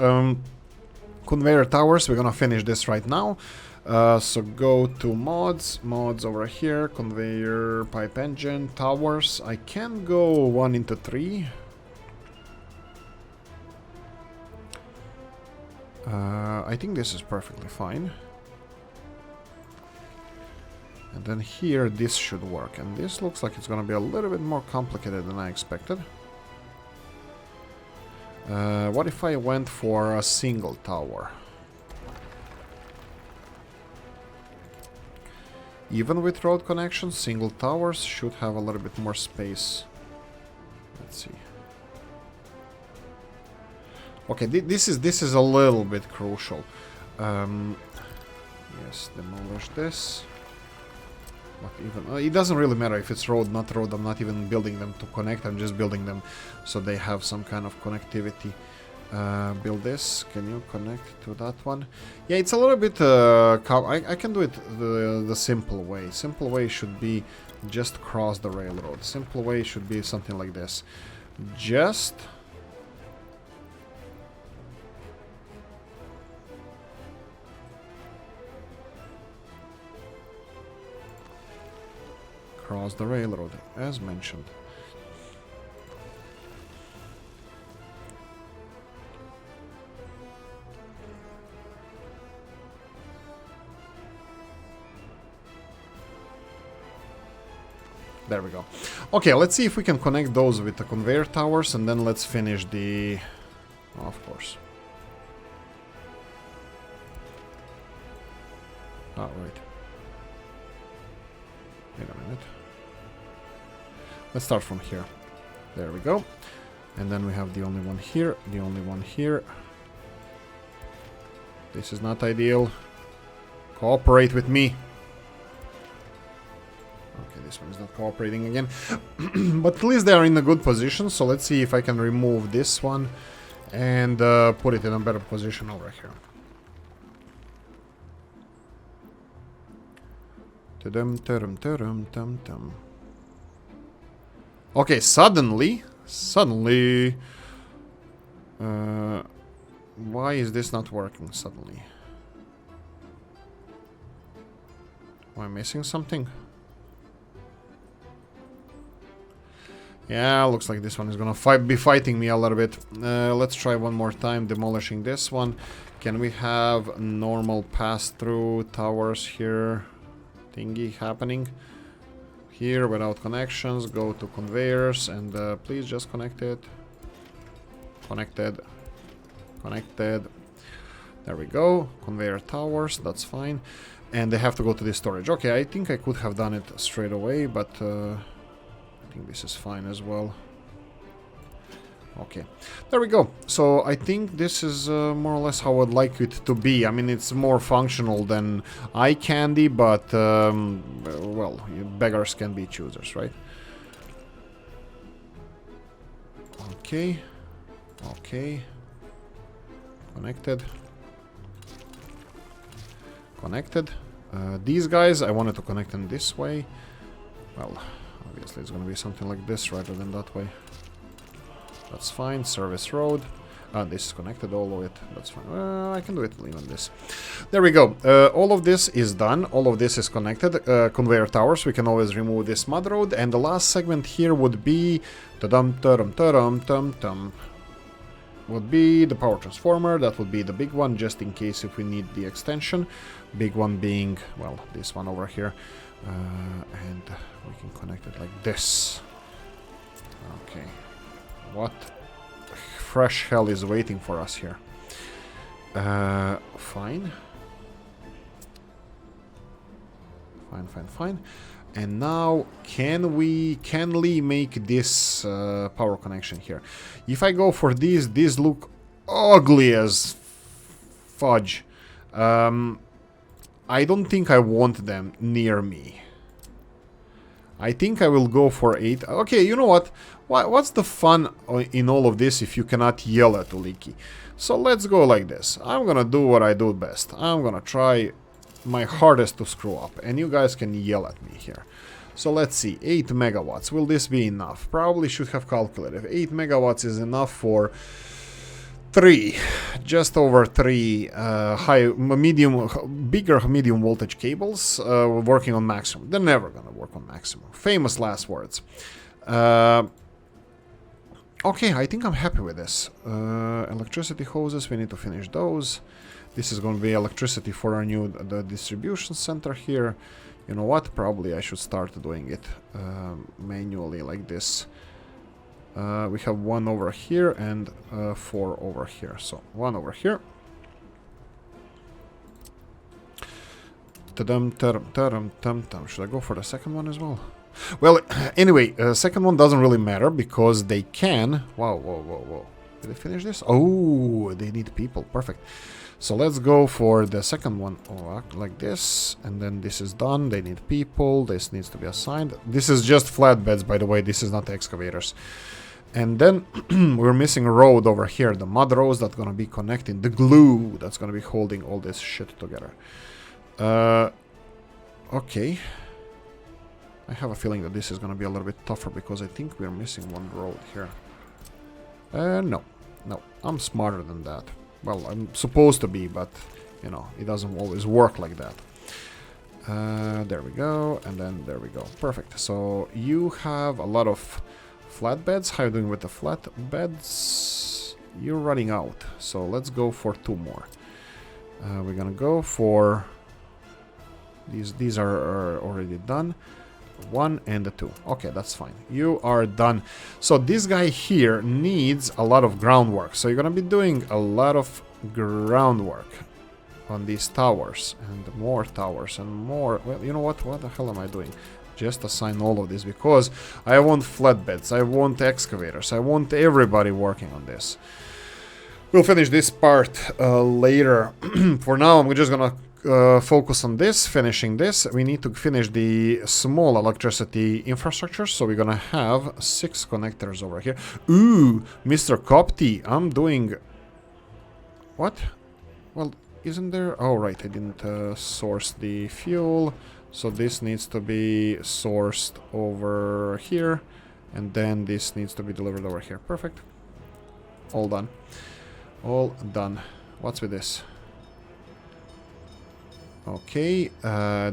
Conveyor towers, we're gonna finish this right now. So go to mods over here, conveyor, pipe engine, towers. I can go 1 into 3. I think this is perfectly fine. And then here, this should work. And this looks like it's gonna be a little bit more complicated than I expected. What if I went for a single tower? Even with road connections, single towers should have a little bit more space. Let's see. Okay, this is a little bit crucial. Yes, demolish this. But even it doesn't really matter if it's road, not road. I'm not even building them to connect. I'm just building them so they have some kind of connectivity. Build this. Can you connect to that one? Yeah, it's a little bit. I can do it the simple way. Simple way should be just cross the railroad. Simple way should be something like this. Just. Cross the railroad, as mentioned. There we go. Okay, let's see if we can connect those with the conveyor towers, and then let's finish the... Oh, of course. Oh, right. Wait a minute. Let's start from here. There we go. And then we have the only one here, the only one here. This is not ideal. Cooperate with me. Okay, this one is not cooperating again. But at least they are in a good position, so let's see if I can remove this one and put it in a better position over here. Okay, suddenly, why is this not working suddenly? Am I missing something? Yeah, looks like this one is gonna be fighting me a little bit. Let's try one more time, demolishing this one. Can we have normal pass-through towers here? thingy happening. Here, without connections, go to conveyors and please just connect it. Connected. Connected. There we go. Conveyor towers, that's fine. And they have to go to this storage. Okay, I think I could have done it straight away, but I think this is fine as well. Okay, there we go. So I think this is more or less how I'd like it to be. I mean, it's more functional than eye candy, but well, beggars can be choosers, right? Okay, okay, connected, connected. These guys, I wanted to connect them this way. Well, obviously it's going to be something like this rather than that way. That's fine. Service road. This is connected, all of it. That's fine. I can do it even this. There we go. All of this is done. All of this is connected. Conveyor towers. We can always remove this mud road. And the last segment here would be would be the power transformer. That would be the big one, just in case if we need the extension. Big one being, well, this one over here. And we can connect it like this. Okay. What fresh hell is waiting for us here? Fine. Fine. And now, can we make this power connection here? If I go for these look ugly as fudge. I don't think I want them near me. I think I will go for 8. Okay, you know what? What's the fun in all of this if you cannot yell at Uliki? So let's go like this. I'm gonna do what I do best. I'm gonna try my hardest to screw up. And you guys can yell at me here. So let's see. 8 megawatts. Will this be enough? Probably should have calculated. 8 megawatts is enough for 3. Just over 3 bigger medium voltage cables working on maximum. They're never gonna work on maximum. Famous last words. Okay, I think I'm happy with this. Electricity hoses, we need to finish those. This is going to be electricity for our new distribution center here. You know what? Probably I should start doing it manually like this. We have 1 over here and 4 over here. So 1 over here. Should I go for the second one as well? Well, anyway, second one doesn't really matter because they can... Whoa. Did they finish this? Oh, they need people. Perfect. So let's go for the second one. Oh, like this. And then this is done. They need people. This needs to be assigned. This is just flatbeds, by the way. This is not excavators. And then we're missing a road over here. The mud roads that's going to be connecting. The glue that's going to be holding all this shit together. Okay. I have a feeling that this is going to be a little bit tougher because I think we're missing 1 road here. No. I'm smarter than that. Well, I'm supposed to be, but, you know, it doesn't always work like that. There we go, and then there we go. Perfect. So you have a lot of flatbeds. How are you doing with the flatbeds? You're running out. So let's go for 2 more. We're going to go for... These are already done. 1 and a 2. Okay, that's fine. You are done. So this guy here needs a lot of groundwork. So you're gonna be doing a lot of groundwork on these towers and more towers and more. Well, you know what? What the hell am I doing? Just assign all of this because I want flatbeds. I want excavators. I want everybody working on this. We'll finish this part later. For now, I'm just gonna focus on this, finishing this. We need to finish the small electricity infrastructure, so we're gonna have 6 connectors over here. Ooh, Mr. Copti, I'm doing... What? Well, isn't there... Oh, right, I didn't source the fuel, so this needs to be sourced over here, and then this needs to be delivered over here. Perfect. All done. All done. What's with this? Okay,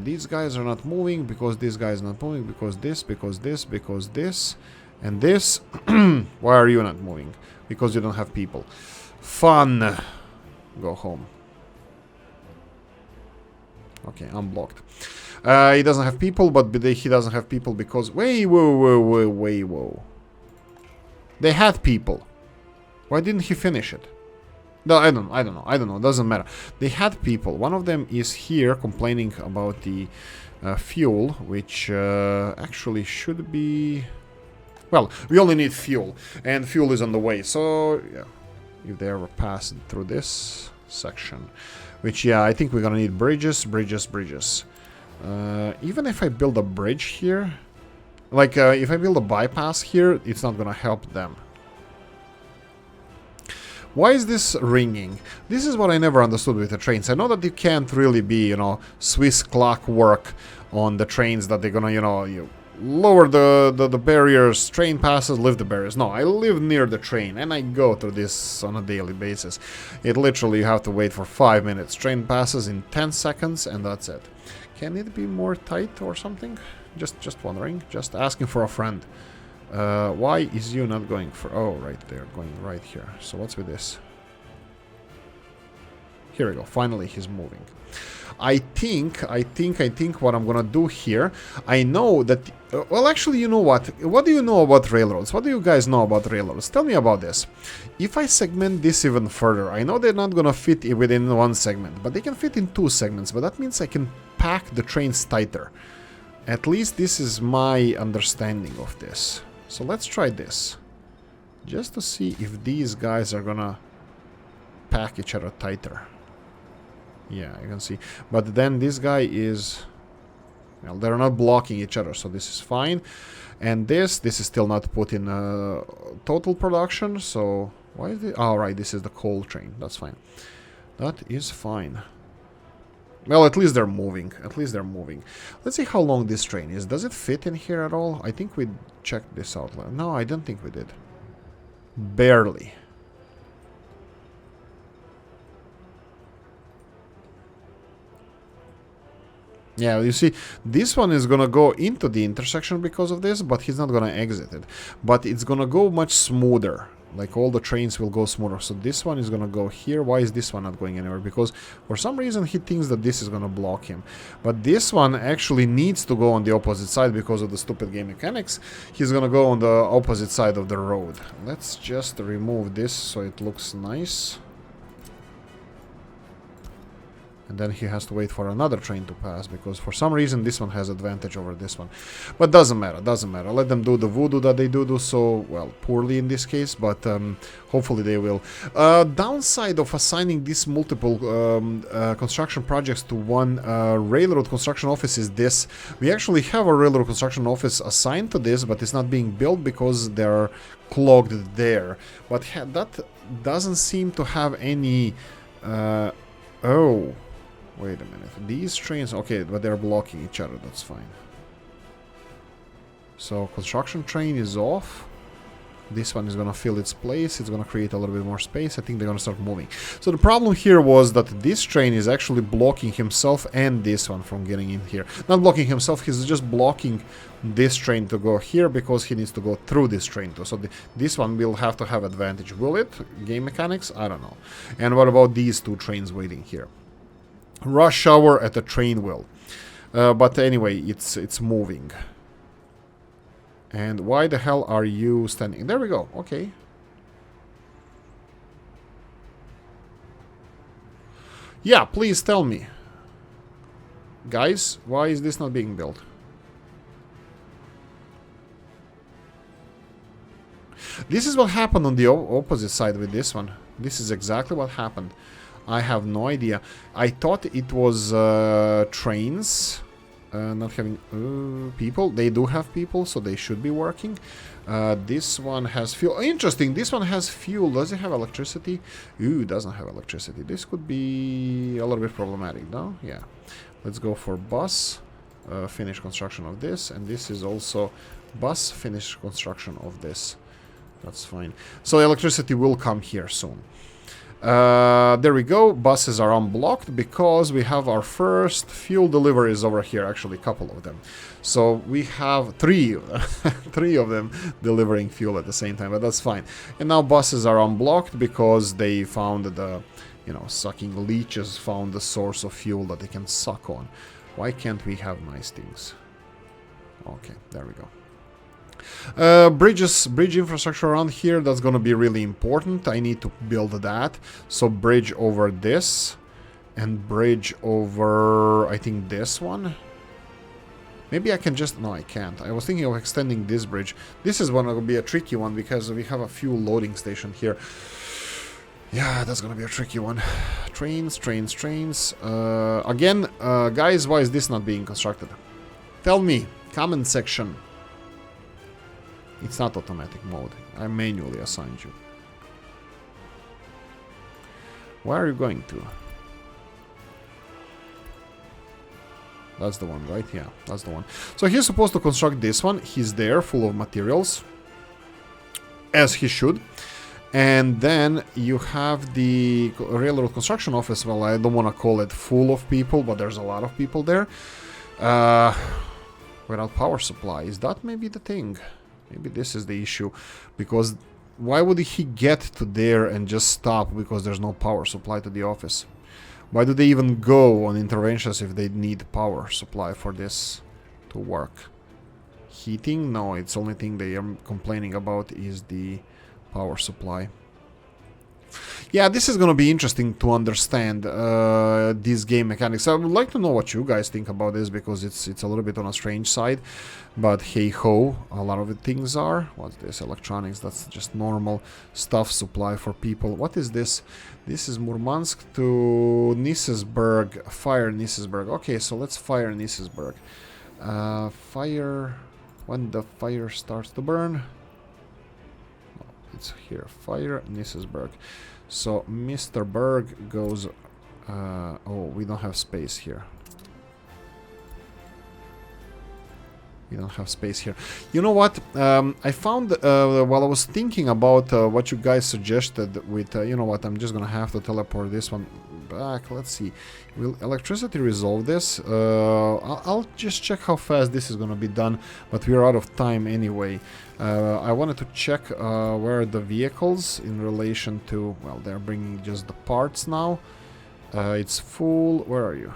these guys are not moving because this guy is not moving because this, and this. Why are you not moving? Because you don't have people. Fun. Go home. Okay, I'm blocked. He doesn't have people, but he doesn't have people because... Whoa. They had people. Why didn't he finish it? No, I don't know. Doesn't matter. They had people. One of them is here complaining about the fuel, which actually should be... Well, we only need fuel, and fuel is on the way. So, yeah, if they ever pass through this section, which, yeah, I think we're gonna need bridges. Even if I build a bridge here, like, if I build a bypass here, it's not gonna help them. Why is this ringing? This is what I never understood with the trains. I know that you can't really be, you know, Swiss clockwork on the trains that they're gonna, you know, you lower the barriers, train passes, lift the barriers. No, I live near the train and I go through this on a daily basis. It literally, you have to wait for 5 minutes. Train passes in 10 seconds and that's it. Can it be more tight or something? Just wondering, just asking for a friend. Why is you not going for... Oh, right there, going right here. So what's with this? Here we go, finally he's moving. I think what I'm gonna do here, I know that... well, actually, you know what? What do you know about railroads? What do you guys know about railroads? Tell me about this. If I segment this even further, I know they're not gonna fit within one segment, but they can fit in 2 segments, but that means I can pack the trains tighter. At least this is my understanding of this. So let's try this. Just to see if these guys are gonna pack each other tighter. Yeah, you can see. But then this guy is... Well, they're not blocking each other, so this is fine. And this is still not put in total production, so... Why is it? Oh, right, this is the coal train. That's fine. That is fine. Well, at least they're moving. Let's see how long this train is. Does it fit in here at all? I think we checked this out. No, I don't think we did. Barely. Yeah, you see, this one is gonna go into the intersection because of this, but he's not gonna exit it. But it's gonna go much smoother. Like, all the trains will go smoother. So this one is gonna go here. Why is this one not going anywhere? Because for some reason he thinks that this is gonna block him. But this one actually needs to go on the opposite side because of the stupid game mechanics. He's gonna go on the opposite side of the road. Let's just remove this so it looks nice. And then he has to wait for another train to pass, because for some reason this one has advantage over this one. But doesn't matter. Let them do the voodoo that they do so, well, poorly in this case, but hopefully they will. Downside of assigning these multiple construction projects to one railroad construction office is this. We actually have a railroad construction office assigned to this, but it's not being built because they're clogged there. But that doesn't seem to have any... oh... Wait a minute. These trains... Okay, but they're blocking each other. That's fine. So, construction train is off. This one is going to fill its place. It's going to create a little bit more space. I think they're going to start moving. So, the problem here was that this train is actually blocking himself and this one from getting in here. Not blocking himself. He's just blocking this train to go here because he needs to go through this train too. So, this one will have to have advantage. Will it? Game mechanics? I don't know. And what about these 2 trains waiting here? Rush hour at the train wheel. But anyway, it's moving. And why the hell are you standing? There we go. Okay. Yeah, please tell me. Guys, why is this not being built? This is what happened on the opposite side with this one. This is exactly what happened. I have no idea. I thought it was trains not having people. They do have people, so they should be working. This one has fuel. Interesting, this one has fuel. Does it have electricity? Ooh, doesn't have electricity. This could be a little bit problematic, no? Yeah. Let's go for bus. Finish construction of this. And this is also bus. Finish construction of this. That's fine. So electricity will come here soon. There we go. Buses are unblocked because we have our first fuel deliveries over here. Actually, a couple of them. So we have 3 3 of them delivering fuel at the same time, but that's fine. And now buses are unblocked because they found the, you know, sucking leeches found the source of fuel that they can suck on. Why can't we have nice things? Okay, there we go. Bridge infrastructure around here, that's gonna be really important. I need to build that. So bridge over this and bridge over, I think, this one. Maybe I can just... No, I can't. I was thinking of extending this bridge. This is gonna be a tricky one because we have a few loading stations here. Yeah, that's gonna be a tricky one. Trains. Again, guys, why is this not being constructed? Tell me, comment section. It's not automatic mode. I manually assigned you. Where are you going to? That's the one, right? Yeah, that's the one. So he's supposed to construct this one. He's there, full of materials. As he should. And then you have the railroad construction office. Well, I don't want to call it full of people, but there's a lot of people there. Without power supply. Is that maybe the thing? Maybe this is the issue. Because why would he get to there and just stop because there's no power supply to the office? Why do they even go on interventions if they need power supply for this to work? Heating? No, it's the only thing they are complaining about is the power supply. Yeah, this is gonna be interesting to understand these game mechanics. I would like to know what you guys think about this because it's a little bit on a strange side, but hey ho, a lot of the things are. What's this? Electronics. That's just normal stuff supply for people. What is this? This is Murmansk to Nisesburg. Fire Nisesburg. Okay, so let's fire Nisesburg. Fire when the fire starts to burn. It's here. Fire Nisesburg. So Mr. Berg goes... oh, we don't have space here. We don't have space here. You know what? I found, while I was thinking about what you guys suggested with... you know what? I'm just gonna have to teleport this one back. Let's see. Will electricity resolve this? I'll just check how fast this is gonna be done. But we're out of time anyway. I wanted to check where are the vehicles in relation to... Well, they're bringing just the parts now. It's full. Where are you?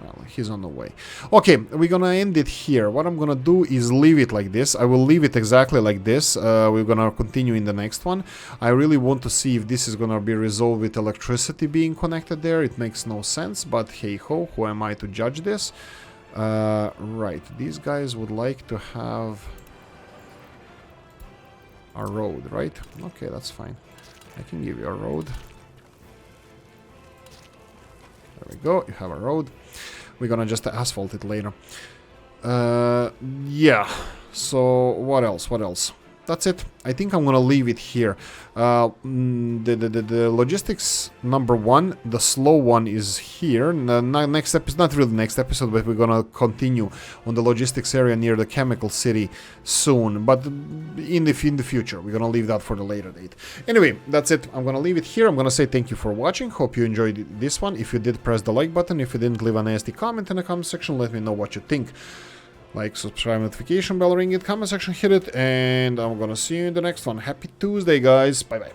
Well, he's on the way. Okay, we're gonna end it here. What I'm gonna do is leave it like this. I will leave it exactly like this. We're gonna continue in the next one. I really want to see if this is gonna be resolved with electricity being connected there. It makes no sense, but hey ho, who am I to judge this? Right, these guys would like to have a road, right? Okay, that's fine. I can give you a road. There we go, you have a road. We're gonna just asphalt it later. Yeah, so what else? That's it. I think I'm gonna leave it here. The logistics number 1, the slow one is here. Next episode, not really next episode, but we're gonna continue on the logistics area near the chemical city soon. But in the future, we're gonna leave that for the later date. Anyway, that's it. I'm gonna leave it here. I'm gonna say thank you for watching. Hope you enjoyed this one. If you did, press the like button. If you didn't, leave a nasty comment in the comment section. Let me know what you think. Like, subscribe, notification bell, ring it, comment section, hit it, and I'm gonna see you in the next one. Happy Tuesday, guys. Bye-bye.